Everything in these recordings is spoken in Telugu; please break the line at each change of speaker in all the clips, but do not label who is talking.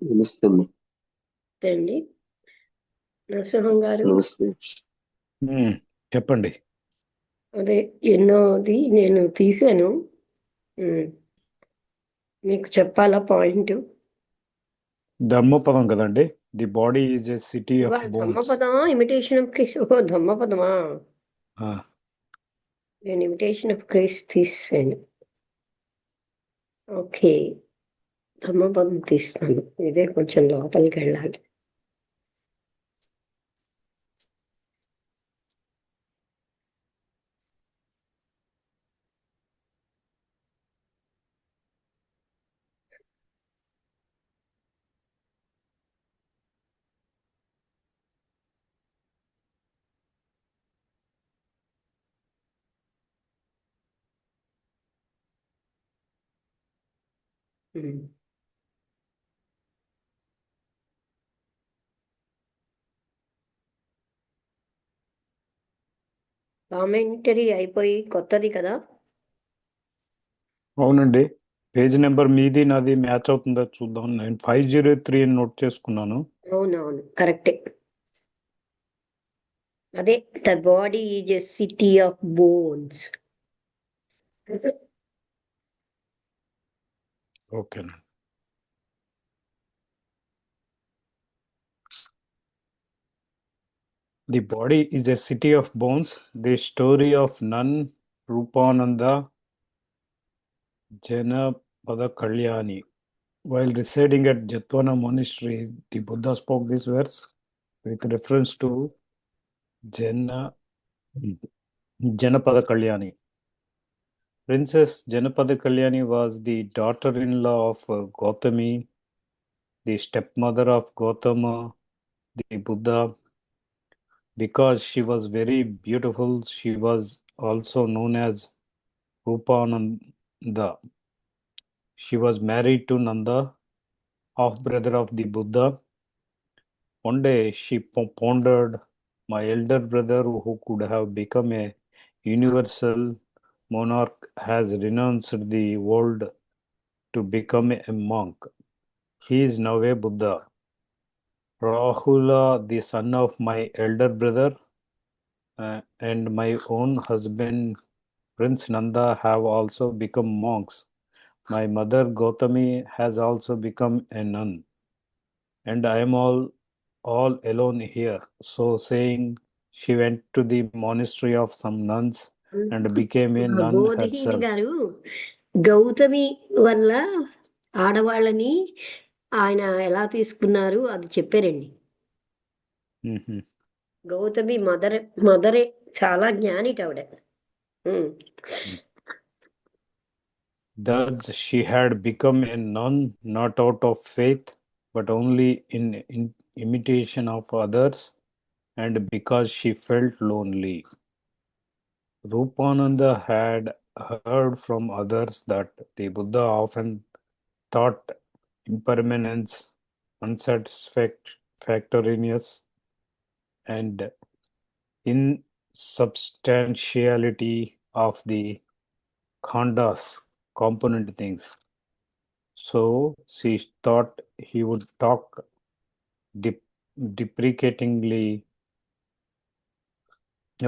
నమస్తే అమ్మా.
అండి నరసింహం గారు.
నమస్తే.
చెప్పండి.
అదే ఎన్నోది నేను తీశాను. ఉమ్, మీకు చెప్పాలా పాయింట్?
ధర్మపదం కదండి. The body is a city of bones.
ధమ్మపదమా ఇమిటేషన్ ఆఫ్ క్రిస్? ఓ ధమ్మపదమా. నేను ఇమిటేషన్ ఆఫ్ క్రిస్ తీసాను. ఓకే, ధమ్మపదం తీస్తాను. ఇదే కొంచెం లోపలికి వెళ్ళాలి. ఉమ్. కామెంటరీ అయిపోయి కొత్తది కదా.
అవునండి. పేజ్ నెంబర్ మీది నాది మ్యాచ్ అవుతుందో చూద్దాం. నేను 503 అని నోట్ చేసుకున్నాను.
అవునవును, కరెక్టే. అదే the body is a city of bones.
ఓకేనా. The body is a city of bones. The story of nun Rupananda Janapada Kalyani. While residing at Jetwana Monastery, the Buddha spoke this verse with reference to Jana, Janapada Kalyani. Princess Janapada Kalyani was the daughter-in-law of Gautami, the stepmother of Gautama, the Buddha. Because she was very beautiful, she was also known as Rupananda. She was married to Nanda, half-brother of the Buddha. One day she pondered, my elder brother, who could have become a universal monarch, has renounced the world to become a monk. He is now a Buddha. Rahula, the son of my elder brother, and my own husband, Prince Nanda, have also become monks. My mother Gautami has also become a nun, and I am all alone here. So saying, she went to the monastery of some nuns and became a nun
బోధిని
herself.
గారు గౌతమి వల్ల ఆడవాళ్ళని ఆయన ఎలా తీసుకున్నారు అది చెప్పారండి.
Mhm.
గౌతమి మదరే చాలా జ్ఞానిట ఆవిడ.
Thus she had become a nun not out of faith, but only in imitation of others, and because she felt lonely. Rupananda had heard from others that the Buddha often taught impermanence, unsatisfactoriness, and insubstantiality of the khandas, component things. So she thought he would talk deprecatingly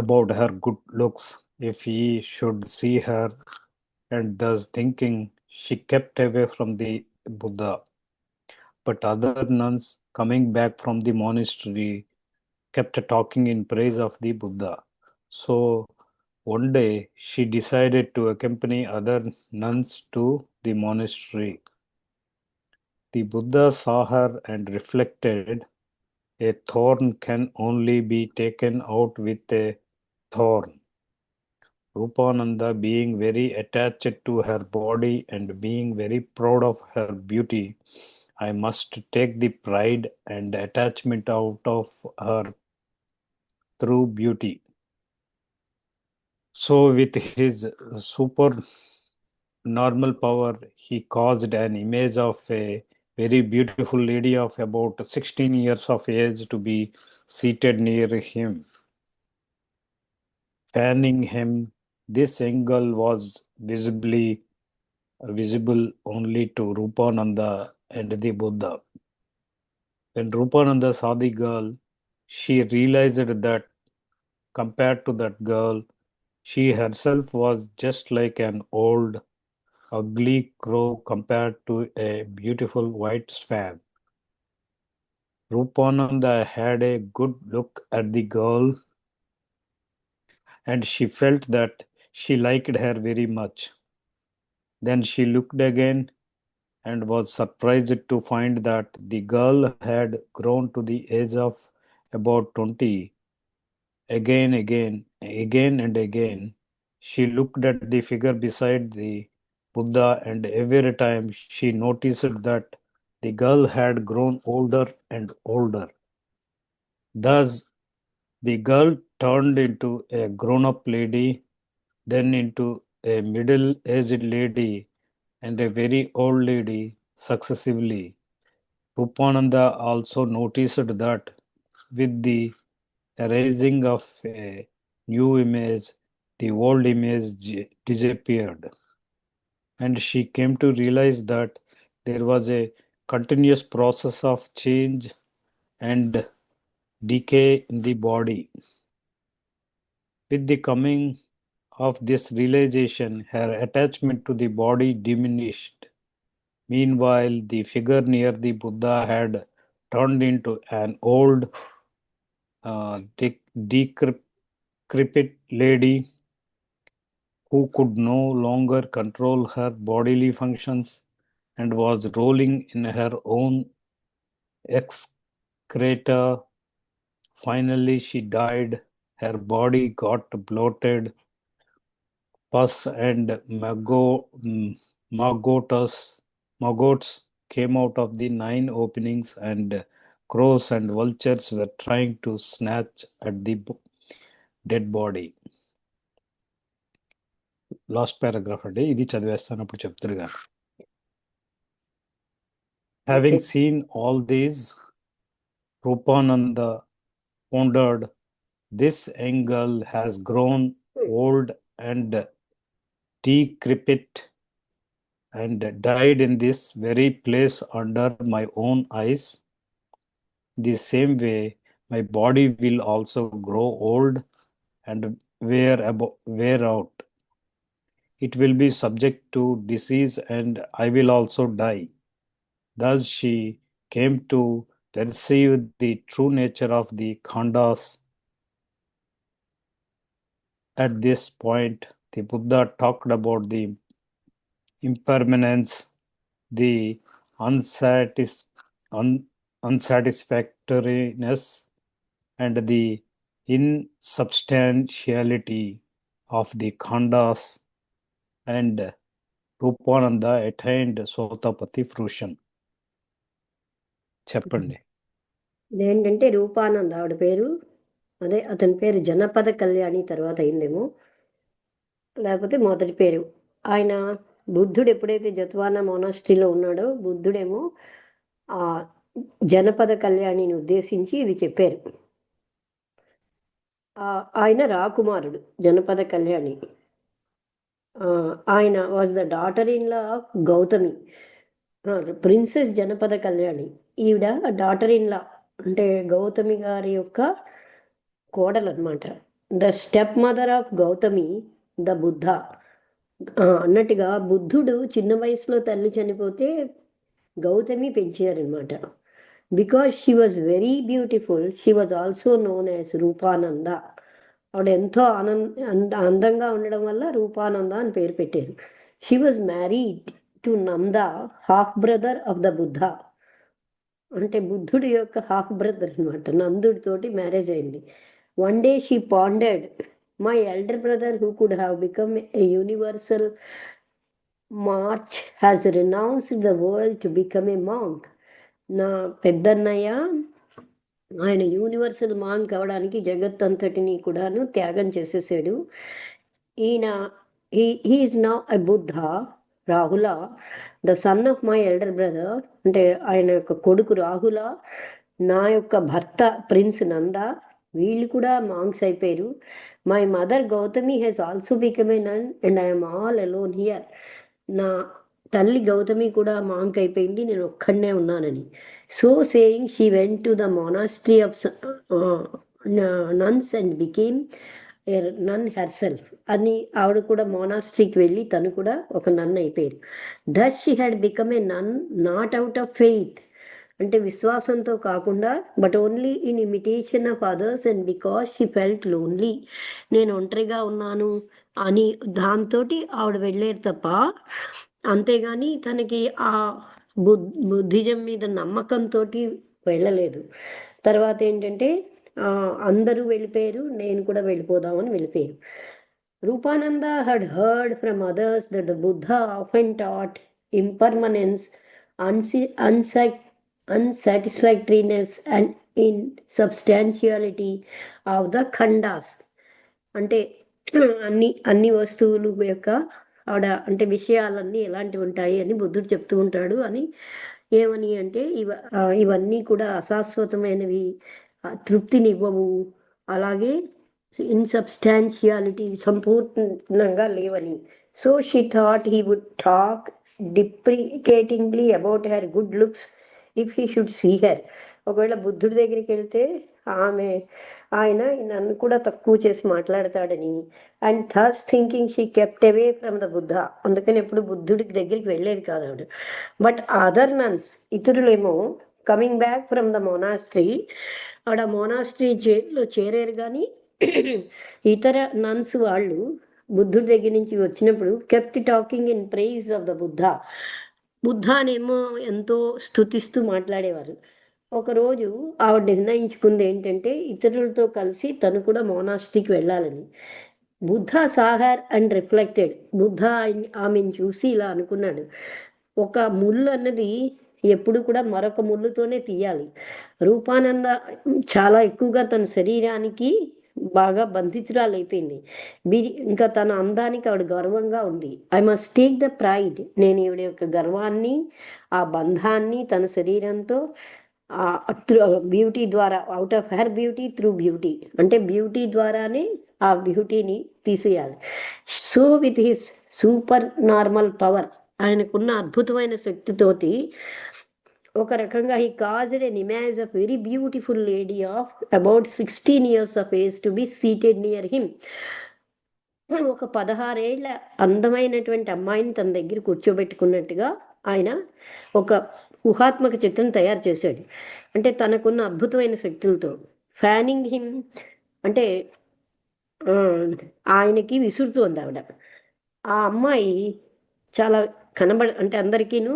about her good looks if he should see her, and thus thinking, she kept away from the Buddha. But other nuns coming back from the monastery kept talking in praise of the Buddha. So one day she decided to accompany other nuns to the monastery. The Buddha saw her and reflected, a thorn can only be taken out with a thorn. Rupananda, being very attached to her body and being very proud of her beauty, I must take the pride and attachment out of her through beauty. So, with his super normal power, he caused an image of a very beautiful lady of about 16 years of age to be seated near him, fanning him. This angle was visible only to Rupananda and the Buddha. When Rupananda saw the girl, she realized that compared to that girl, she herself was just like an old, ugly crow compared to a beautiful white swan. Rupananda had a good look at the girl and she felt that she liked her very much. Then she looked again and was surprised to find that the girl had grown to the age of about 20. Again and again, she looked at the figure beside the Buddha, and every time she noticed that the girl had grown older and older. Thus, the girl turned into a grown up lady, then into a middle aged lady, and a very old lady successively. Rupananda also noticed that with the arising of a new image, the old image disappeared, and she came to realize that there was a continuous process of change and decay in the body. With the coming of this realization, her attachment to the body diminished. Meanwhile, the figure near the Buddha had turned into an old, decrepit lady who could no longer control her bodily functions and was rolling in her own excreta. Finally, she died. Her body got bloated. Pus and maggots came out of the 9 openings, and crows and vultures were trying to snatch at the dead body. Last paragraph అండి, ఇది చదివేస్తాను అప్పుడు చెప్తారు కానీ. Having seen all these, Rupananda pondered, this young girl has grown old and decrepit and died in this very place under my own eyes. The same way, my body will also grow old and wear out. It will be subject to disease and I will also die. Thus she came to perceive the true nature of the khandas. At this point, the Buddha talked about the impermanence, the unsatisfactoriness, and the insubstantiality of the khandas, and Rupananda attained Sotapati fruition. చెప్పండి.
ఇదేంటంటే రూపానంద ఆవిడ పేరు, అదే అతని పేరు జనపద కళ్యాణి తర్వాత అయిందేమో, లేకపోతే మొదటి పేరు. ఆయన బుద్ధుడు ఎప్పుడైతే జత్వానా మోనాస్ట్రీలో ఉన్నాడో బుద్ధుడేమో ఆ జనపద కళ్యాణిని ఉద్దేశించి ఇది చెప్పారు. ఆయన రాకుమారుడు జనపద కళ్యాణి. ఆయన was the daughter in law of Gautami, princess Janapada Kalyani. ఈవిడ డాటర్ ఇన్ లా అంటే గౌతమి గారి యొక్క కోడలు అనమాట. The step mother of Gautami the Buddha అన్నట్టుగా బుద్ధుడు చిన్న వయసులో తల్లి చనిపోతే గౌతమి పెంచారనమాట. Because she was very beautiful, she was also known as Rupananda. ఆవిడ ఎంతో అందంగా ఉండడం వల్ల రూపానంద అని పేరు పెట్టారు. She was married to Nanda, half brother of the Buddha. అంటే బుద్ధుడి యొక్క హాఫ్ బ్రదర్ అనమాట. నందుడితోటి మ్యారేజ్ అయింది. One day she pondered, my elder brother who could have become a universal March has renounced the world to become a monk. నా పెద్దన్నయ్య ఆయన యూనివర్సల్ మాంక్ అవడానికి జగత్తంతటిని కూడాను త్యాగం చేసేసాడు. ఈయన is now a Buddha Rahula, the son of my elder brother, అంటే ఆయన యొక్క కొడుకు రాహుల, నా యొక్క భర్త ప్రిన్స్ నంద, వీళ్ళు కూడా మాంక్స్ అయిపోయారు. My mother Gautami has also become a nun and I'm all alone here. నా తల్లి గౌతమి కూడా మాంక్ అయిపోయింది, నేను ఒక్కడనే ఉన్నానని. So saying she went to the monastery of nuns and became a nun herself అని ఆవిడ కూడా మొనాస్ట్రీకి వెళ్ళి తను కూడా ఒక నన్ అయిపోయారు. Thus she had become a nun not out of faith, అంటే విశ్వాసంతో కాకుండా, but only in imitation of others and because she felt lonely, నేను ఒంటరిగా ఉన్నాను అని దాంతో ఆవిడ వెళ్ళారు తప్ప, అంతేగాని తనకి ఆ బుద్ధిజం మీద నమ్మకంతో వెళ్ళలేదు. తర్వాత ఏంటంటే అందరూ వెళ్ళిపోయారు, నేను కూడా వెళ్ళిపోదామని వెళ్ళిపోయారు. Rupananda had heard from others that the Buddha often taught impermanence, unsatisfactoriness and insubstantiality of the khandas. అంటే అన్ని వస్తువులు యొక్క ఆవిడ అంటే విషయాలన్నీ ఎలాంటివి ఉంటాయి అని బుద్ధుడు చెప్తూ ఉంటాడు అని. ఏమని అంటే ఇవన్నీ కూడా అశాశ్వతమైనవి, తృప్తినివ్వవు, అలాగే ఇన్సబ్స్టాన్షియాలిటీ సంపూర్ణంగా లేవని. So she thought he would talk deprecatingly about her good looks if he should see her. ఒకవేళ బుద్ధుడి దగ్గరికి వెళ్తే ఆయన నన్ను కూడా తక్కువ చేసి మాట్లాడతాడని. And thus thinking she kept away from the Buddha, అందుకని ఎప్పుడు బుద్ధుడికి దగ్గరికి వెళ్ళేది కాదు ఆవిడ. బట్ అదర్ నన్స్, ఇతరులేమో coming back from the monastery, ఆవిడ మొనాస్ట్రీ జైల్లో చేరారు. కానీ ఇతర నన్స్ వాళ్ళు బుద్ధుడి దగ్గర నుంచి వచ్చినప్పుడు kept talking in praise of the Buddha, బుద్ధానేమో ఎంతో స్తుతిస్తూ మాట్లాడేవారు. ఒకరోజు ఆవిడ నిర్ణయించుకుంది ఏంటంటే ఇతరులతో కలిసి తను కూడా మొనాస్ట్రీకి వెళ్ళాలని. బుద్ధ సాహర్ అండ్ రిఫ్లెక్టెడ్, బుద్ధ ఆమెను చూసి ఇలా అనుకున్నాడు, ఒక ముళ్ళు అన్నది ఎప్పుడు కూడా మరొక ముళ్ళుతోనే తీయాలి. రూపానంద చాలా ఎక్కువగా తన శరీరానికి బాగా బంధితురాలు అయిపోయింది. ఇంకా తన అందానికి ఆవిడ గర్వంగా ఉంది. I must take the pride, నేను ఈవిడ యొక్క గర్వాన్ని, ఆ బంధాన్ని తన శరీరంతో బ్యూటీ ద్వారా, out of her beauty through beauty, అంటే బ్యూటీ ద్వారానే ఆ బ్యూటీని తీసేయాలి. So with his super normal power, ఆయనకున్న అద్భుతమైన శక్తితోటి ఒక రకంగా he caused an image of very beautiful lady of about 16 years of age to be seated near him. ఒక 16 ఏళ్ల అందమైనటువంటి అమ్మాయిని తన దగ్గర కూర్చోబెట్టుకున్నట్టుగా ఆయన ఒక ఊహాత్మక చిత్రం తయారు చేశాడు. అంటే తనకున్న అద్భుతమైన శక్తులతో ఫ్యానింగ్ హిమ్, అంటే ఆయనకి విసురుతోంది ఆవిడ. ఆ అమ్మాయి చాలా అంటే అందరికీను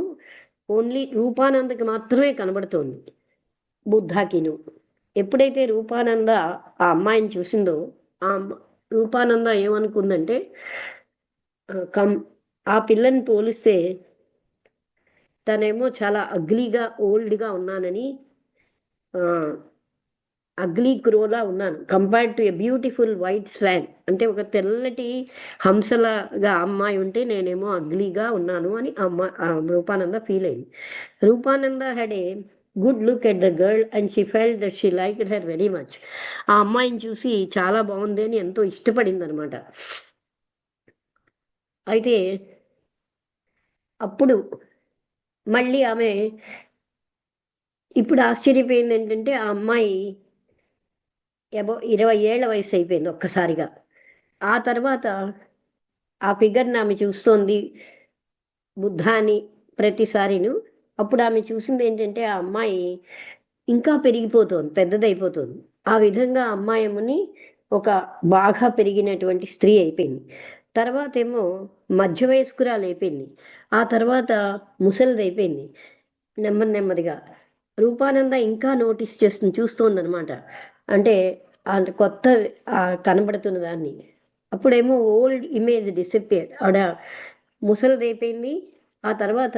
ఓన్లీ రూపానందకి మాత్రమే కనబడుతోంది, బుద్ధాకిను. ఎప్పుడైతే రూపానంద ఆ అమ్మాయిని చూసిందో రూపానంద ఏమనుకుందంటే, ఆ పిల్లని పోలిస్తే తనేమో చాలా అగ్లీగా ఓల్డ్గా ఉన్నానని, అగ్లీ క్రోలా ఉన్నాను compared to a beautiful white swan, అంటే ఒక తెల్లటి హంసలాగా అమ్మాయి ఉంటే నేనేమో అగ్లీగా ఉన్నాను అని రూపానంద ఫీల్ అయింది. Rupananda had a good look at the girl and she felt that she liked her very much. ఆ అమ్మాయిని చూసి చాలా బాగుంది అని ఎంతో ఇష్టపడింది అనమాట. అయితే అప్పుడు మళ్ళీ ఆమె ఇప్పుడు ఆశ్చర్యపోయింది ఏంటంటే, ఆ అమ్మాయి 20 ఏళ్ల వయసు అయిపోయింది ఒక్కసారిగా. ఆ తర్వాత ఆ ఫిగర్ని ఆమె చూస్తోంది బుద్ధాని ప్రతిసారిను. అప్పుడు ఆమె చూసింది ఏంటంటే, ఆ అమ్మాయి ఇంకా పెరిగిపోతుంది, పెద్దదైపోతుంది. ఆ విధంగా అమ్మాయిని ఒక బాగా పెరిగినటువంటి స్త్రీ అయిపోయింది. తర్వాత ఏమో మధ్య వయస్కురాలు అయిపోయింది. ఆ తర్వాత ముసలిది అయిపోయింది. నెమ్మదిగా రూపానంద ఇంకా నోటీస్ చూస్తోంది అనమాట. అంటే కొత్త కనబడుతున్న దాన్ని. అప్పుడేమో ఓల్డ్ ఇమేజ్ డిసపియర్, ఆవిడ ముసలిది అయిపోయింది. ఆ తర్వాత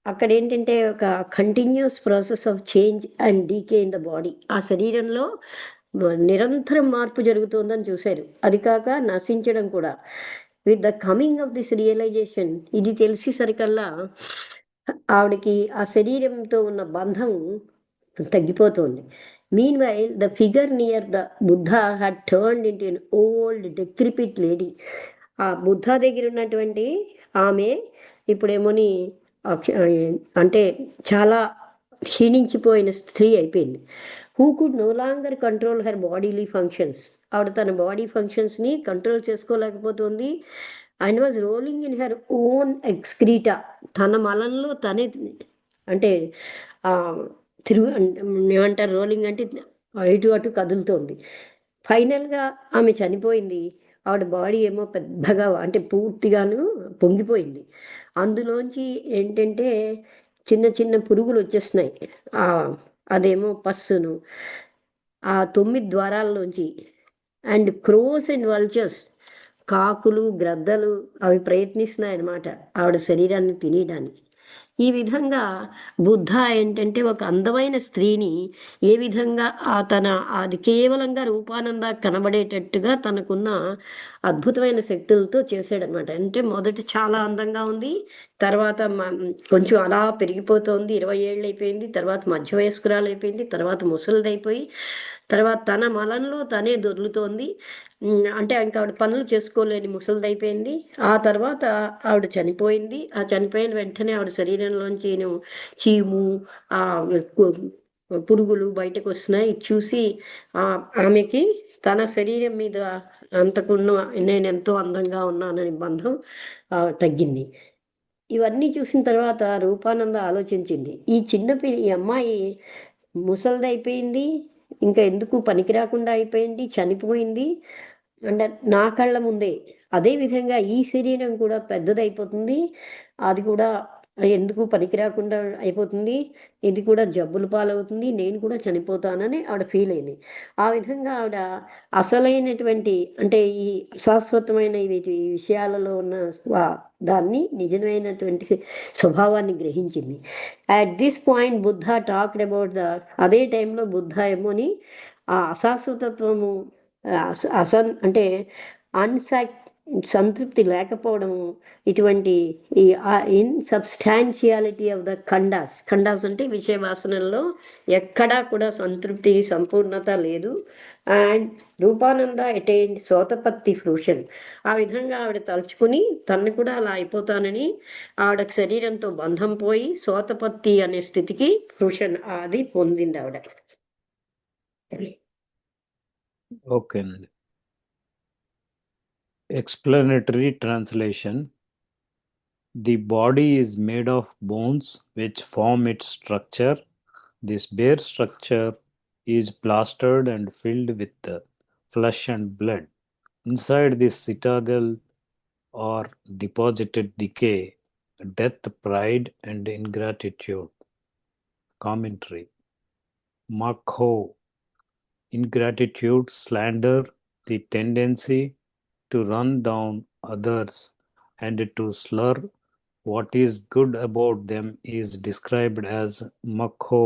అక్కడ ఏంటంటే ఒక continuous process of change and decay in the body, ఆ శరీరంలో నిరంతరం మార్పు జరుగుతుందని చూశారు. అది కాక నశించడం కూడా. With the coming of this realization, ఇది తెలిసేసరికల్లా ఆవిడకి ఆ శరీరంతో ఉన్న బంధం తగ్గిపోతుంది. Meanwhile the figure near the Buddha had turned into an old decrepit lady. ఆ బుద్ధ దగ్గర ఉన్నటువంటి ఆమె ఇప్పుడేమోని అంటే చాలా క్షీణించిపోయిన స్త్రీ అయిపోయింది. Who could no longer control her bodily functions. ఆవిడ తన బాడీ ఫంక్షన్స్ని కంట్రోల్ చేసుకోలేకపోతుంది. And was rolling in her own excreta. తన మలంలో తనే అంటే తిరుగు ఏమంటారు, రోలింగ్ అంటే ఇటు అటు కదులుతోంది. ఫైనల్గా ఆమె చనిపోయింది. ఆవిడ బాడీ ఏమో పెద్దగా అంటే పూర్తిగాను పొంగిపోయింది. అందులోంచి ఏంటంటే చిన్న చిన్న పురుగులు వచ్చేస్తున్నాయి. అదేమో పస్సును ఆ 9 ద్వారాల్లోంచి. అండ్ క్రోస్ అండ్ వల్చర్స్, కాకులు గ్రద్దలు అవి ప్రయత్నిస్తున్నాయి అన్నమాట ఆవిడ శరీరాన్ని తినేయడానికి. ఈ విధంగా బుద్ధ ఏంటంటే ఒక అందమైన స్త్రీని ఏ విధంగా తన అది కేవలంగా రూపానంద కనబడేటట్టుగా తనకున్న అద్భుతమైన శక్తులతో చేశాడనమాట. అంటే మొదట చాలా అందంగా ఉంది, తర్వాత కొంచెం అలా పెరిగిపోతుంది, 20 ఏళ్ళు అయిపోయింది, తర్వాత మధ్య వయస్కురాలు అయిపోయింది, తర్వాత ముసలిదైపోయి, తర్వాత తన మలంలో తనే దొర్లుతోంది. అంటే ఇంకా ఆవిడ పనులు చేసుకోలేని ముసలిదైపోయింది. ఆ తర్వాత ఆవిడ చనిపోయింది. ఆ చనిపోయిన వెంటనే ఆవిడ శరీరంలోంచి చీము పురుగులు బయటకు వస్తున్నాయి. చూసి ఆమెకి తన శరీరం మీద అంతకున్న నేను ఎంతో అందంగా ఉన్నానని బంధం తగ్గింది. ఇవన్నీ చూసిన తర్వాత రూపానంద ఆలోచించింది, ఈ ఈ అమ్మాయి ముసలిదైపోయింది, ఇంకా ఎందుకు పనికి రాకుండా అయిపోయింది, చనిపోయింది అంటే నా కళ్ళ ముందే. అదేవిధంగా ఈ శరీరం కూడా పెద్దదైపోతుంది, అది కూడా ఎందుకు పనికి రాకుండా అయిపోతుంది, ఇది కూడా జబ్బుల పాలవుతుంది, నేను కూడా చనిపోతానని ఆవిడ ఫీల్ అయింది. ఆ విధంగా ఆవిడ అసలైనటువంటి అంటే ఈ శాశ్వతమైన ఈ విషయాలలో ఉన్న దాన్ని నిజమైనటువంటి స్వభావాన్ని గ్రహించింది. At this point Buddha talked about అదే టైంలో బుద్ధ ఏమోని ఆ అశాశ్వతత్వము అంటే సంతృప్తి లేకపోవడము, ఇటువంటి ఈ ఇన్సబ్స్టాన్షియాలిటీ ఆఫ్ ద ఖండాస్ అంటే విషయ వాసనల్లో ఎక్కడా కూడా సంతృప్తి సంపూర్ణత లేదు. And Rupananda attained Sotapatti fruition. ఆ విధంగా ఆవిడ తలుచుకుని తను కూడా అలా అయిపోతానని ఆవిడ శరీరంతో బంధం పోయి సోతపత్తి అనే స్థితికి ఫ్రూషన్ అది పొందింది ఆవిడ.
Okay. Explanatory translation. The body is made of bones which form its structure. This bare structure is plastered and filled with flesh and blood. Inside this citadel are deposited decay, death, pride, and ingratitude. Commentary. Makho. Ingratitude, slander, the tendency to run down others and to slur what is good about them is described as makho.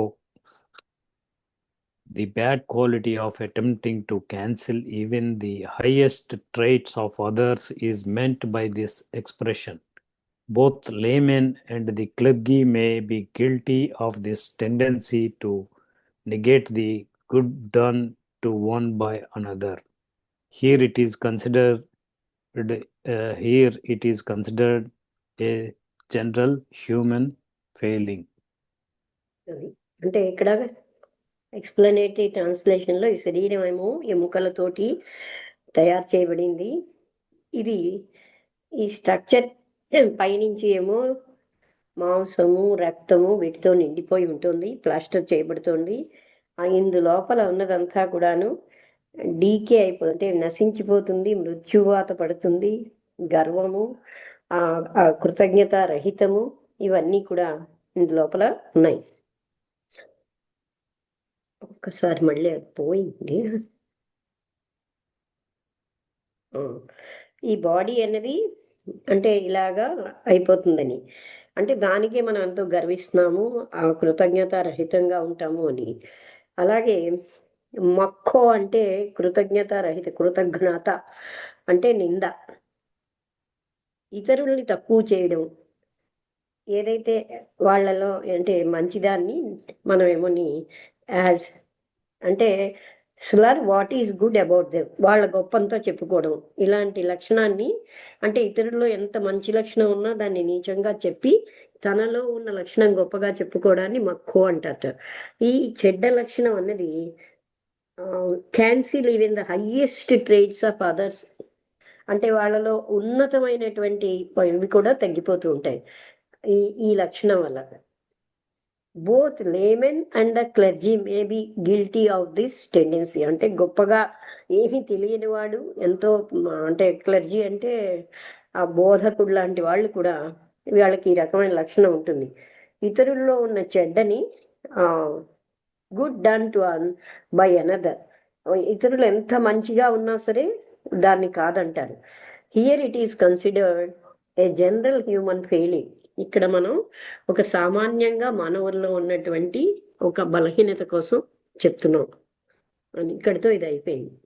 The bad quality of attempting to cancel even the highest traits of others is meant by this expression. Both laymen and the clergy may be guilty of this tendency to negate the good done to one by another. Here it is considered a general human failing.
అంటే ఇక్కడ ఎక్స్ప్లనేటరీ ట్రాన్స్లేషన్లో ఈ శరీరం ఏమో ఎముకలతోటి తయారు చేయబడింది. ఇది ఈ స్ట్రక్చర్ పైనుంచి ఏమో మాంసము రక్తము వీటితో నిండిపోయి ఉంటుంది, ప్లాస్టర్ చేయబడుతుంది. ఇందు లోపల ఉన్నదంతా కూడాను డీకే అయిపోతుంది, అంటే నశించిపోతుంది, మృత్యువాత పడుతుంది. గర్వము, కృతజ్ఞత రహితము, ఇవన్నీ కూడా ఇందు లోపల ఉన్నాయి. ఒక్కసారి మళ్ళీ అది పోయింది. ఈ బాడీ అనేది అంటే ఇలాగా అయిపోతుందని, అంటే దానికే మనం ఎంతో గర్విస్తున్నాము, కృతజ్ఞత రహితంగా ఉంటాము అని. అలాగే మక్కో అంటే కృతజ్ఞత రహిత, కృతజ్ఞత అంటే నింద, ఇతరుల్ని తక్కువ చేయడం, ఏదైతే వాళ్ళలో అంటే మంచిదాన్ని మనం ఏమోని యాజ్ అంటే slur what is good about them, వాళ్ళ గొప్పంతా చెప్పుకోవడం. ఇలాంటి లక్షణాన్ని, అంటే ఇతరుల్లో ఎంత మంచి లక్షణం ఉన్నా దాన్ని నీచంగా చెప్పి తనలో ఉన్న లక్షణం గొప్పగా చెప్పుకోవడాన్ని మక్కువ అంటారట. ఈ చెడ్డ లక్షణం అన్నది cancel even the highest trades of others, అంటే వాళ్ళలో ఉన్నతమైనటువంటి ఇవి కూడా తగ్గిపోతూ ఉంటాయి ఈ ఈ లక్షణం వల్ల. Both laymen and the clergy may be guilty of this tendency, అంటే గొప్పగా ఏమీ తెలియని వాడు ఎంతో అంటే క్లర్జీ అంటే ఆ బోధకుడు లాంటి వాళ్ళు కూడా వాళ్ళకి ఈ రకమైన లక్షణం ఉంటుంది. ఇతరుల్లో ఉన్న చెడ్డని good done to by another, ఇతరులు ఎంత మంచిగా ఉన్నా సరే దాన్ని కాదంటారు. Here it is considered a general human failing, ఇక్కడ మనం ఒక సామాన్యంగా మానవుల్లో ఉన్నటువంటి ఒక బలహీనత కోసం చెప్తున్నాం అని. ఇక్కడితో ఇది అయిపోయింది.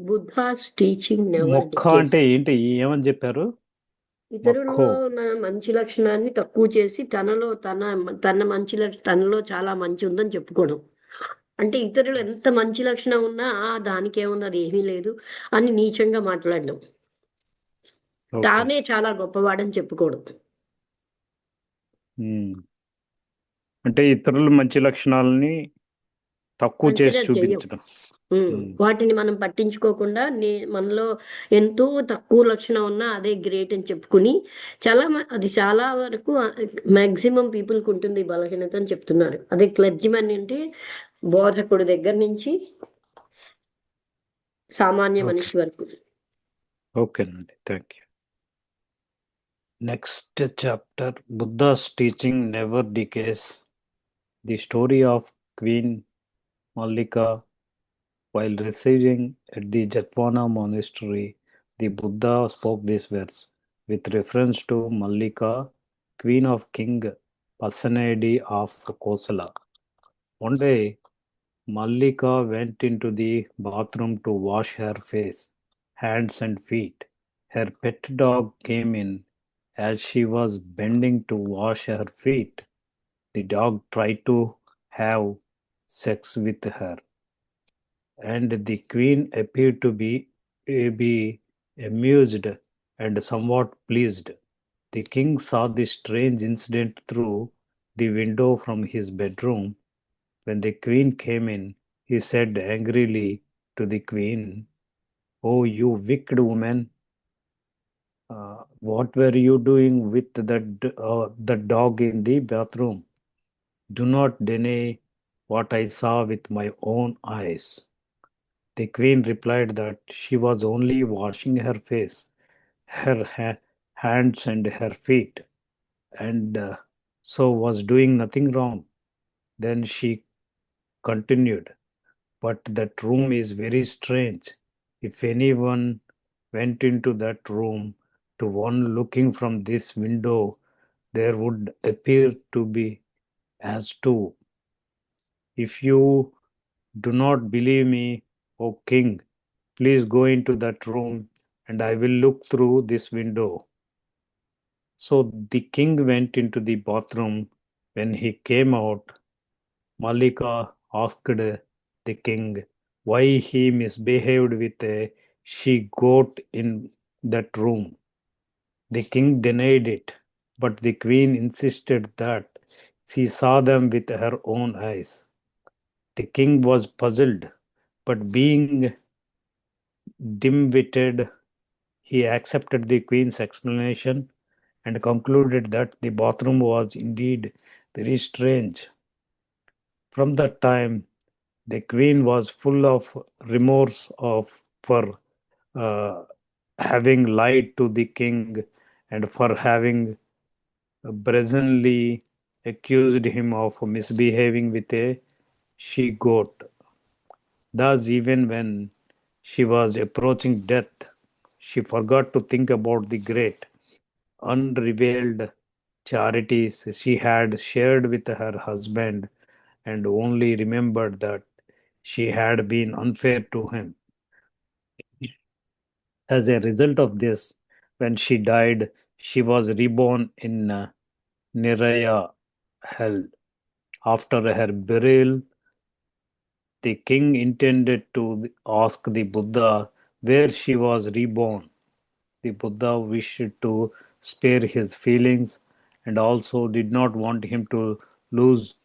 బుద్ధాస్ టీచింగ్ నెవర్
మొక్క
డికేస్.
అంటే ఏంటి? ఏమని చెప్పారు?
ఇతరుల్లో
మొక్కో.
ఉన్న మంచి లక్షణాన్ని తక్కువ చేసి తనలో తన మంచి తనలో చాలా మంచి ఉందని చెప్పుకోవడం. అంటే ఇతరులు ఎంత మంచి లక్షణం ఉన్నా దానికి ఏముంది, అది ఏమీ లేదు అని నీచంగా మాట్లాడడం.
ఓకే.
తానే చాలా గొప్పవాడని చెప్పుకోవడం.
అంటే ఇతరుల మంచి లక్షణాలని తక్కువ చేసి
కన్సిడర్ చెయ్యం.
చూపించడం.
వాటిని మనం పట్టించుకోకుండా మనలో ఎంతో తక్కువ లక్షణం ఉన్నా అదే గ్రేట్ అని చెప్పుకుని అది చాలా వరకు మాక్సిమం పీపుల్కి ఉంటుంది ఈ బలహీనత అని చెప్తున్నారు. అదే క్లర్జిమన్ అంటే బోధకుడు దగ్గర నుంచి సామాన్య మనిషి వరకు.
ఓకేనండి, thank you. Next chapter, Buddha's teaching never decades. The story of queen Mallika. While residing at the Jatwana monastery, the Buddha spoke these words with reference to Mallika, queen of King Pasenadi of Kosala. One day, Mallika went into the bathroom to wash her face, hands, and feet. Her pet dog came in as she was bending to wash her feet. The dog tried to have sex with her, and the queen appeared to be amused and somewhat pleased. The king saw this strange incident through the window from his bedroom. When the queen came in, he said angrily to the queen, "Oh, you wicked woman, what were you doing with the dog in the bathroom? Do not deny what I saw with my own eyes." The queen replied that she was only washing her face, her hands, and her feet, and so was doing nothing wrong. Then she continued, "But that room is very strange. If anyone went into that room to one looking from this window, there would appear to be as two. If you do not believe me, O king, please go into that room and I will look through this window." So the king went into the bathroom. When he came out, Malika asked the king why he misbehaved with a she goat in that room. The king denied it, but the queen insisted that she saw them with her own eyes. The king was puzzled, but being dim-witted, he accepted the queen's explanation and concluded that the bathroom was indeed very strange. From that time, the queen was full of remorse for uh, having lied to the king and for having brazenly accused him of misbehaving with a she goat. Thus, even when she was approaching death, she forgot to think about the great unrevealed charities she had shared with her husband and only remembered that she had been unfair to him. As a result of this, when she died, she was reborn in Niraya hell. After her burial, the king intended to ask the Buddha where she was reborn. The Buddha wished to spare his feelings and also did not want him to lose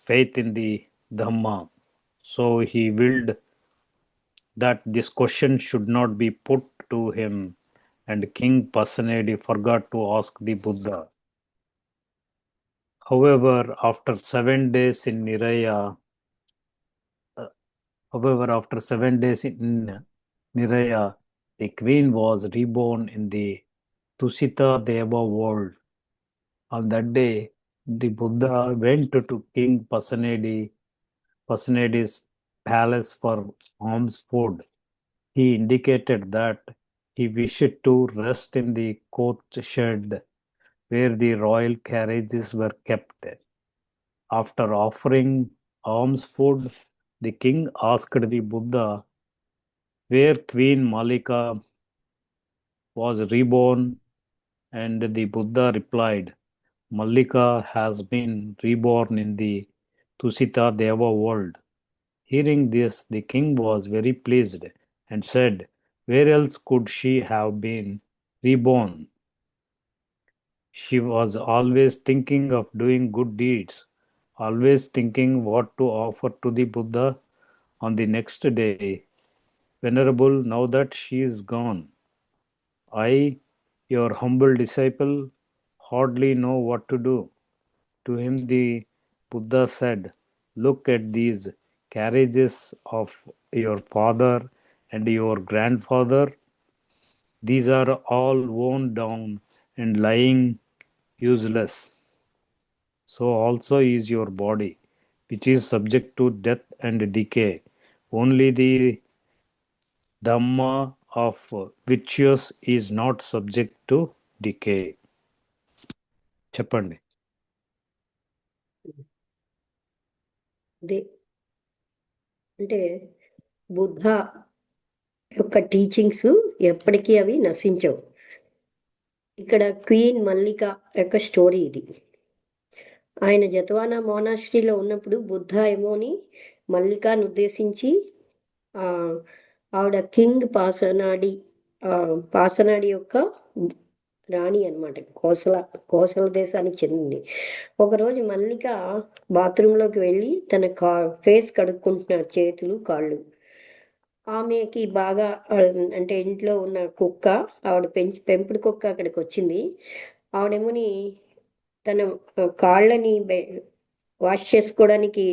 faith in the Dhamma. So he willed that this question should not be put to him, and King Pasenadi forgot to ask the Buddha. However, after 7 days in Niraya, the queen was reborn in the Tusita Deva world. On that day, the Buddha went to King Pasenadi's palace for alms food. He indicated that he wished to rest in the coach shed where the royal carriages were kept. After offering alms food, the king asked the Buddha where Queen Malika was reborn, and the Buddha replied, Malika has been reborn in the Tusita Deva world. Hearing this, the king was very pleased and said, where else could she have been reborn? She was always thinking of doing good deeds, always thinking what to offer to the Buddha on the next day. Venerable, now that she is gone, I, your humble disciple, hardly know what to do. To him, the Buddha said, look at these carriages of your father and your grandfather. These are all worn down and lying useless. So also is your body, which is subject to death and decay. Only the Dhamma of virtues is not subject to decay. చెప్పండి.
అదే అంటే బుద్ధ యొక్క టీచింగ్స్ ఎప్పటికీ అవి నశించవు. ఇక్కడ క్వీన్ మల్లిక యొక్క స్టోరీ ఇది. ఆయన జతవానా మోనాస్ట్రీలో ఉన్నప్పుడు బుద్ధ ఏమోని మల్లికాను ఉద్దేశించి ఆవిడ కింగ్ పాసనాడి యొక్క రాణి అనమాట, కోసల దేశానికి చెందింది. ఒకరోజు మల్లిక బాత్రూంలోకి వెళ్ళి తన ఫేస్ కడుక్కుంటున్నారు, చేతులు కాళ్ళు. ఆమెకి బాగా అంటే ఇంట్లో ఉన్న కుక్క, ఆవిడ పెంపుడు కుక్క అక్కడికి వచ్చింది. ఆవిడేమోని తన కాళ్ళని వాష్ చేసుకోవడానికి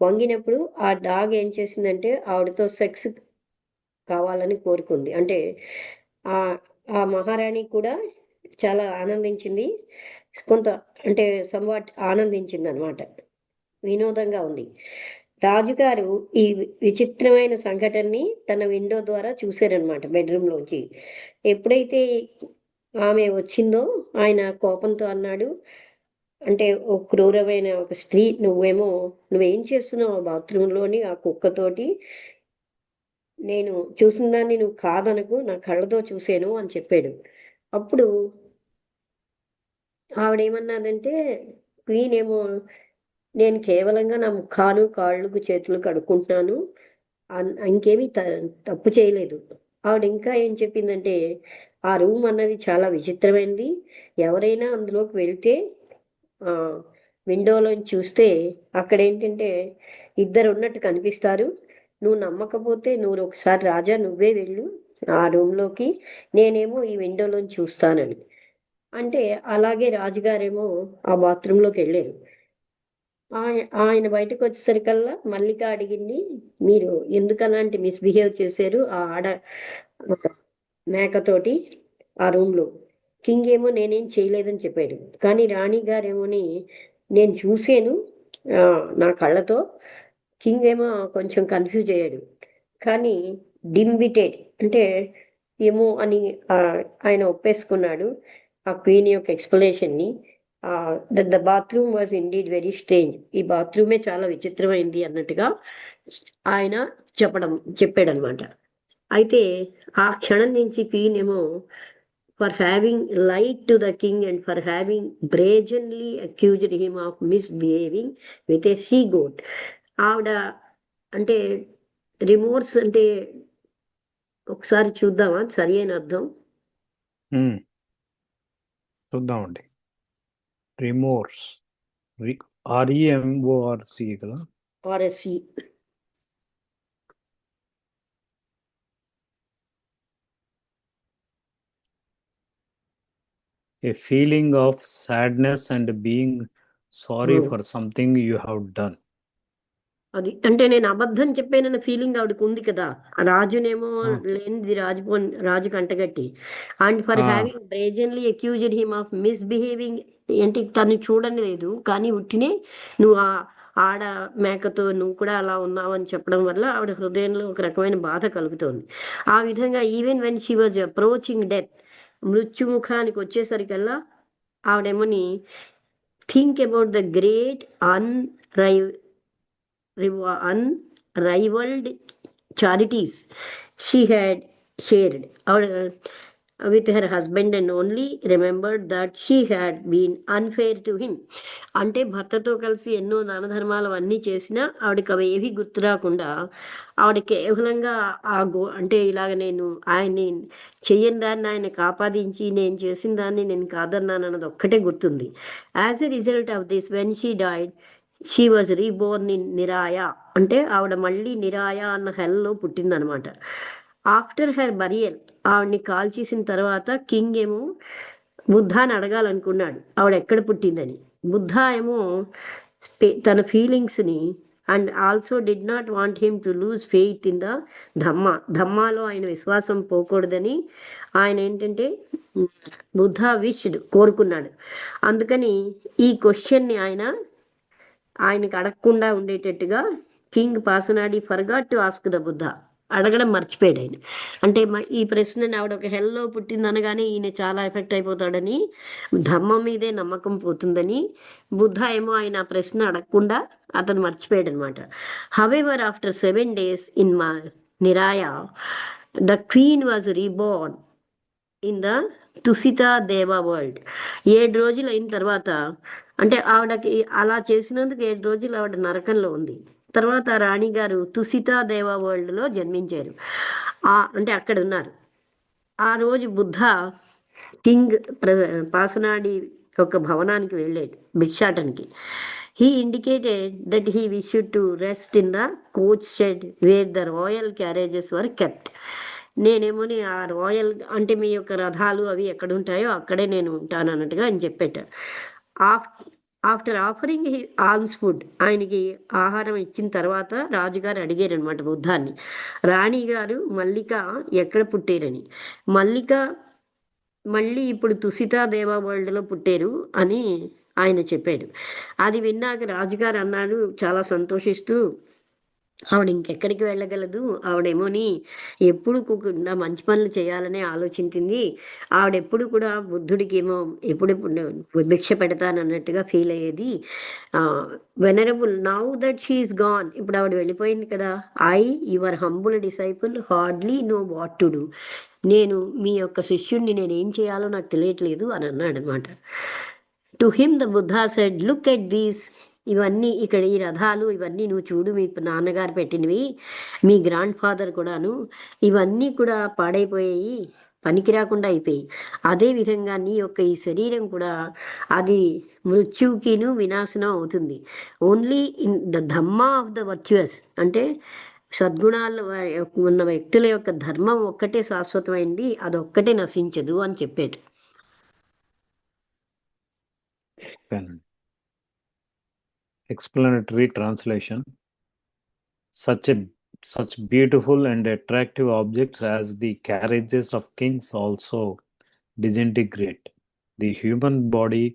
వంగినప్పుడు ఆ డాగ్ ఏం చేసిందంటే ఆవిడతో సెక్స్ కావాలని కోరుకుంది. అంటే ఆ మహారాణి కూడా చాలా ఆనందించింది, కొంత అంటే సంవాట్ ఆనందించింది అనమాట. వినోదంగా ఉంది. రాజుగారు ఈ విచిత్రమైన సంఘటనని తన విండో ద్వారా చూశారనమాట, బెడ్రూమ్లోంచి. ఎప్పుడైతే ఆమె వచ్చిందో ఆయన కోపంతో అన్నాడు, అంటే ఓ క్రూరమైన ఒక స్త్రీ, నువ్వేం చేస్తున్నావు ఆ బాత్రూంలోని ఆ కుక్కతోటి? నేను చూసిన దాన్ని నువ్వు కాదనకు, నా కళ్ళతో చూశాను అని చెప్పాడు. అప్పుడు ఆవిడేమన్నదంటే, క్వీన్ ఏమో, నేను కేవలంగా నా ముఖాలు కాళ్ళు చేతులు కడుక్కుంటున్నాను, ఇంకేమీ తప్పు చేయలేదు. ఆవిడ ఇంకా ఏం చెప్పిందంటే, ఆ రూమ్ అన్నది చాలా విచిత్రమైనది, ఎవరైనా అందులోకి వెళ్తే విండోలోంచి చూస్తే అక్కడ ఏంటంటే ఇద్దరు ఉన్నట్టు కనిపిస్తారు. నువ్వు నమ్మకపోతే నువ్వు ఒకసారి రాజా నువ్వే వెళ్ళు ఆ రూమ్లోకి, నేనేమో ఈ విండోలోంచి చూస్తానని. అంటే అలాగే రాజుగారేమో ఆ బాత్రూంలోకి వెళ్ళారు. ఆయన బయటకు వచ్చేసరికల్లా మల్లిక అడిగింది, మీరు ఎందుకు అలాంటి మిస్బిహేవ్ చేశారు ఆ మేకతోటి ఆ రూమ్లో? కింగ్ ఏమో నేనేం చేయలేదని చెప్పాడు. కానీ రాణి గారేమోని నేను చూశాను నా కళ్ళతో. కింగ్ ఏమో కొంచెం కన్ఫ్యూజ్ అయ్యాడు, కానీ డింబిటెడ్ అంటే ఏమో అని ఆయన ఒప్పేసుకున్నాడు ఆ క్వీన్ యొక్క ఎక్స్ప్లెనేషన్ని. The bathroom was indeed very strange, ఈ బాత్రూమే చాలా విచిత్రమైంది అన్నట్టుగా ఆయన చెప్పాడనమాట. అయితే ఆ క్షణం నుంచి క్వీన్ ఏమో for having lied to the king and for having brazenly accused him of misbehaving with a she goat. ఆవిడ అంటే రిమోర్స్ అంటే ఒకసారి చూద్దామా సరి అయిన అర్థం.
చూద్దామండి. రిమోర్స్, REMORC కదా.
RSC
A feeling of sadness and being sorry
Oh.
for something you have done.
అది అంటే నేను అబద్ధం చెప్పానన్న ఫీలింగ్ ఆవిడకు ఉంది కదా, ఆ రాజునేమో
ఆ.
లేనిది రాజు కంటగట్టి, అండ్ ఫర్
ఆ.
Having brazenly accused him of misbehaving, ఏంటి తను చూడని లేదు కానీ ఉట్టినే నువ్వు ఆ ఆడ మేకతో నువ్వు కూడా అలా ఉన్నావు అని చెప్పడం వల్ల ఆవిడ హృదయంలో ఒక రకమైన బాధ కలుగుతోంది. ఆ విధంగా even when she was approaching death, మృత్యుముఖానికి వచ్చేసరికల్లా ఆవిడేమోని think about the great unrivaled charities she had shared with her husband and only remembered that she had been unfair to him. అంటే భర్తతో కలిసి ఎన్నో దాన ధర్మాలు అన్నీ చేసినా ఆవిడకి అవి ఏవి గుర్తు రాకుండా ఆవిడ కేవలంగా అంటే ఇలాగ నేను ఆయన్ని చెయ్యని దాన్ని ఆయన కాపాదించి నేను చేసిన దాన్ని నేను కాదన్నాను అన్నది ఒక్కటే గుర్తుంది. As a result of this when she died she was reborn in Niraya, అంటే ఆవిడ మళ్ళీ నిరాయ అన్న హెల్లో పుట్టిందనమాట. ఆఫ్టర్ హెర్ బరియల్, ఆవిడ్ని కాల్ చేసిన తర్వాత కింగ్ ఏమో బుద్ధాని అడగాలనుకున్నాడు ఆవిడ ఎక్కడ పుట్టిందని. బుద్ధ ఏమో తన ఫీలింగ్స్ని and also did not want him to lose faith in the ధమ్మాలో ఆయన విశ్వాసం పోకూడదని ఆయన ఏంటంటే బుద్ధ విష్డ్ కోరుకున్నాడు. అందుకని ఈ క్వశ్చన్ని ఆయనకి అడగకుండా ఉండేటట్టుగా king Pasenadi forgot to ask the Buddha, అడగడం మర్చిపోయాడు ఆయన. అంటే ఈ ప్రశ్నని ఆవిడ ఒక హెల్లో పుట్టిందనగానే ఈయన చాలా ఎఫెక్ట్ అయిపోతాడని, ధమ్మం మీదే నమ్మకం పోతుందని బుద్ధ ఏమో ఆయన ఆ ప్రశ్న అడగకుండా అతను మర్చిపోయాడు అనమాట. However after 7 days in Niraya the queen was reborn in the Tusita Deva world. 7 రోజులు అయిన తర్వాత, అంటే ఆవిడకి అలా చేసినందుకు 7 రోజులు ఆవిడ నరకంలో ఉంది. తర్వాత రాణిగారు తుసితా దేవ వరల్డ్లో జన్మించారు, అంటే అక్కడ ఉన్నారు. ఆ రోజు బుద్ధ కింగ్ పాసనాడి యొక్క భవనానికి వెళ్ళాడు భిక్షాటనికి. He indicated that he wished to rest in the coach shed where the royal carriages were kept. నేనేమోని ఆ రాయల్ అంటే మీ యొక్క రథాలు అవి ఎక్కడ ఉంటాయో అక్కడే నేను ఉంటాను అన్నట్టుగా ఆయన చెప్పాట. ఆఫ్టర్ ఆఫరింగ్ ఆల్మ్స్ ఫుడ్, ఆయనకి ఆహారం ఇచ్చిన తర్వాత రాజుగారు అడిగారు అనమాట బుద్ధాన్ని, రాణి గారు మల్లిక ఎక్కడ పుట్టారని. మల్లిక మళ్ళీ ఇప్పుడు తుసితా దేవా వరల్డ్లో పుట్టారు అని ఆయన చెప్పాడు. అది విన్నాక రాజుగారు అన్నాడు చాలా సంతోషిస్తూ, ఆవిడ ఇంకెక్కడికి వెళ్ళగలదు, ఆవిడేమోని ఎప్పుడు మంచి పనులు చేయాలనే ఆలోచించింది. ఆవిడెప్పుడు కూడా బుద్ధుడికి ఏమో ఎప్పుడెప్పుడు భిక్ష పెడతానన్నట్టుగా ఫీల్ అయ్యేది. Venerable now that she's gone, ఇప్పుడు ఆవిడ వెళ్ళిపోయింది కదా, I your humble disciple hardly know what to do, నేను మీ యొక్క శిష్యుణ్ణి నేనేం చేయాలో నాకు తెలియట్లేదు అని అన్నాడు అనమాట. To him the Buddha said, look at these, ఇవన్నీ ఇక్కడ ఈ రథాలు ఇవన్నీ నువ్వు చూడు, మీ నాన్నగారు పెట్టినవి, మీ గ్రాండ్ ఫాదర్ కూడాను, ఇవన్నీ కూడా పాడైపోయాయి, పనికి రాకుండా అయిపోయి. అదేవిధంగా నీ యొక్క ఈ శరీరం కూడా అది మృత్యువుకిను వినాశనం అవుతుంది. Only in the Dhamma of the virtues, అంటే సద్గుణాలు ఉన్న వ్యక్తుల యొక్క ధర్మం ఒక్కటే శాశ్వతమైంది, అదొక్కటే నశించదు అని చెప్పాడు.
Explanatory translation. Such beautiful and attractive objects as the carriages of kings also disintegrate. The human body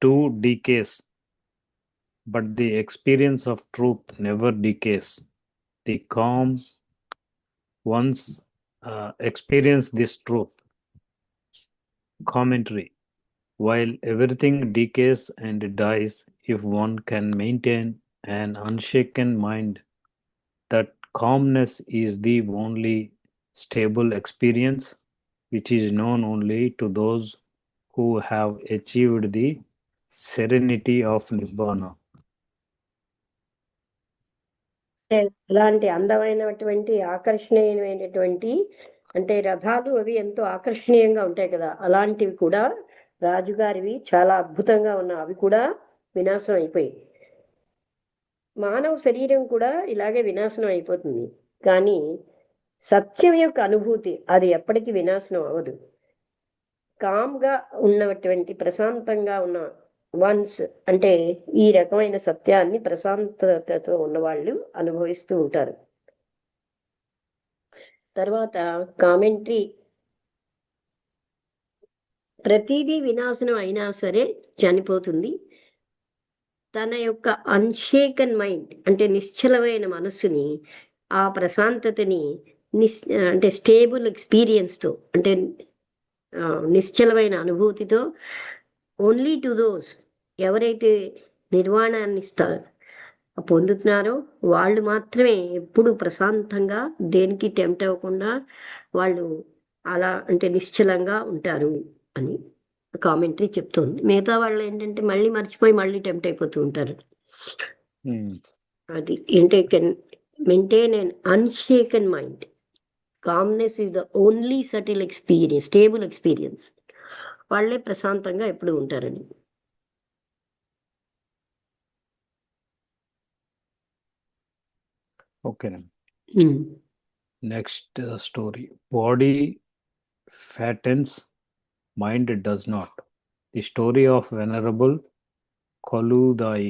too decays, but the experience of truth never decays. The calm ones experience this truth. Commentary. While everything decays and dies, if one can maintain an unshaken mind that calmness is the only stable experience, which is known only to those who have achieved the serenity of Nibbana.
అలాంటి అందమైనటువంటి ఆకర్షణీయమైనటువంటి అంటే రథాలు అవి ఎంతో ఆకర్షణీయంగా ఉంటాయి కదా, అలాంటివి కూడా రాజుగారివి చాలా అద్భుతంగా ఉన్న అవి కూడా వినాశనం అయిపోయాయి. మానవ శరీరం కూడా ఇలాగే వినాశనం అయిపోతుంది, కానీ సత్యం యొక్క అనుభూతి అది ఎప్పటికీ వినాశనం అవ్వదు. కామ్గా ఉన్నటువంటి ప్రశాంతంగా ఉన్న వన్స్ అంటే ఈ రకమైన సత్యాన్ని ప్రశాంతతతో ఉన్నవాళ్ళు అనుభవిస్తూ ఉంటారు. తర్వాత కామెంటరీ, ప్రతిదీ వినాశనం అయినా సరే చనిపోతుంది. తన యొక్క అన్షేకన్ మైండ్ అంటే నిశ్చలమైన మనస్సుని, ఆ ప్రశాంతతని అంటే స్టేబుల్ ఎక్స్పీరియన్స్తో అంటే నిశ్చలమైన అనుభూతితో ఓన్లీ టు దోస్ ఎవరైతే నిర్వాణాన్ని పొందుతున్నారో వాళ్ళు మాత్రమే ఎప్పుడు ప్రశాంతంగా దేనికి టెంప్ట్ అవ్వకుండా వాళ్ళు అలా అంటే నిశ్చలంగా ఉంటారు అని కామెంటరీ చెప్తుంది. మిగతా వాళ్ళు ఏంటంటే మళ్ళీ మర్చిపోయి మళ్ళీ టెంప్ట్ అయిపోతూ ఉంటారు. అది అంటే can maintain an unshaken mind. Calmness is the only subtle experience, stable experience. వాళ్ళే ప్రశాంతంగా ఎప్పుడు ఉంటారని.
Okay. Next story. Body fattens, mind does not. The story of Venerable Koludai.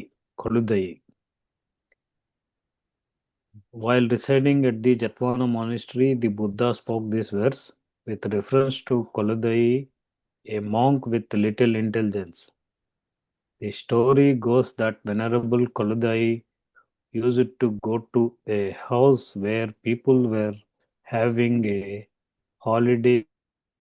While residing at the Jatwana monastery, the Buddha spoke this verse with reference to Koludai, a monk with little intelligence. The story goes that Venerable Koludai used to go to a house where people were having a holiday